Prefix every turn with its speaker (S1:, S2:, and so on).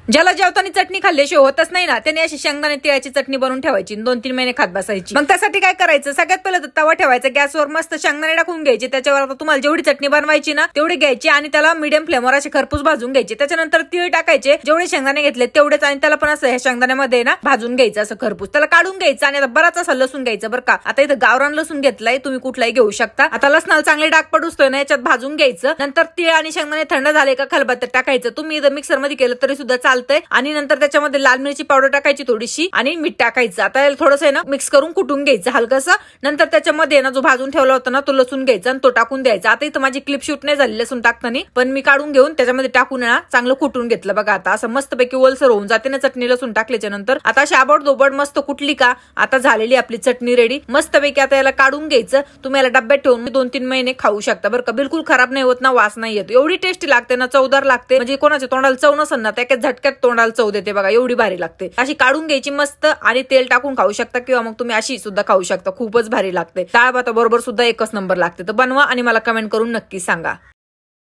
S1: ज्याला जेवताना चटणी खाल्ल्याशिवाय होतच नाही ना, त्याने अशी शेंगदाणे तिळाची चटणी बनवून ठेवायची, 2-3 महिने खात बसायची। मग त्यासाठी काय करायचं, सगळ्यात पहिलं तर तवा ठेवायचा गॅसवर, मस्त शेंगदाणे टाकून घ्यायचे, त्याच्यावर आता तुम्हाला जेवढी चटणी बनवायची ना तेवढी घ्यायची आणि त्याला मीडियम फ्लेमवर असे खरपूस भाजून घ्यायचे। त्याच्यानंतर तीळ टाकायचे, जेवढे शेंगदाणे घेतले तेवढेच, आणि त्याला पण असं ह्या शेंगदाण्यामध्ये ना भाजून घ्यायचं असं खरपूस, त्याला काढून घ्यायचं। आणि आता बराच असं लसूण घ्यायचं बरं का, आता इथं गावरान लसूण घेतलाय, तुम्ही कुठलाही घेऊ शकता। आता लसणाला चांगले डाग पडूस्तोय ना याच्यात भाजून घ्यायचं। नंतर तीळ आणि शेंगदाणे थंड झाले का खलबत्त्यात टाकायचं, तुम्ही इथं मिक्सर मध्ये केलं तरी सुद्धा चालतंय। आणि नंतर त्याच्यामध्ये लाल मिरची पावडर टाकायची थोडीशी आणि मीठ टाकायचं। आता थोडंसं ना मिक्स करून कुटून घ्यायचं हलकसं। नंतर त्याच्यामध्ये ना जो भाजून ठेवला होता ना तो लसूण घ्यायचा आणि तो टाकून द्यायचा। आता इथं माझी क्लिप शूट नाही झाली लसूण टाकताना, पण मी काढून घेऊन त्याच्यामध्ये टाकून ना चांगलं कुटून घेतलं बघा। आता असं मस्तपैकी ओलसर होऊन जाते ना चटणी लसूण टाकल्याच्या नंतर। आता शाबड दोबड मस्त कुटली का, आता झालेली आपली चटणी रेडी मस्तपैकी। आता याला काढून घ्यायचं, तुम्ही याला डब्यात ठेवून 2-3 महिने खाऊ शकता बरं का, बिलकुल खराब नाही होत ना, वास नाही येत, एवढी टेस्टी लागते ना, चवदार लागते, म्हणजे कोणाच्या तोंडाला चव नसेल ना त्या झटक्यात तोंडाला चव देते बघा, एवढी भारी लागते। अशी काढून घ्यायची मस्त आणि तेल टाकून खाऊ शकता, किंवा मग तुम्ही अशी सुद्धा खाऊ शकता, खूपच भारी लागते। डाळ भाता बरोबर सुद्धा एकच नंबर लागते। तर बनवा आणि मला कमेंट करून नक्की सांगा।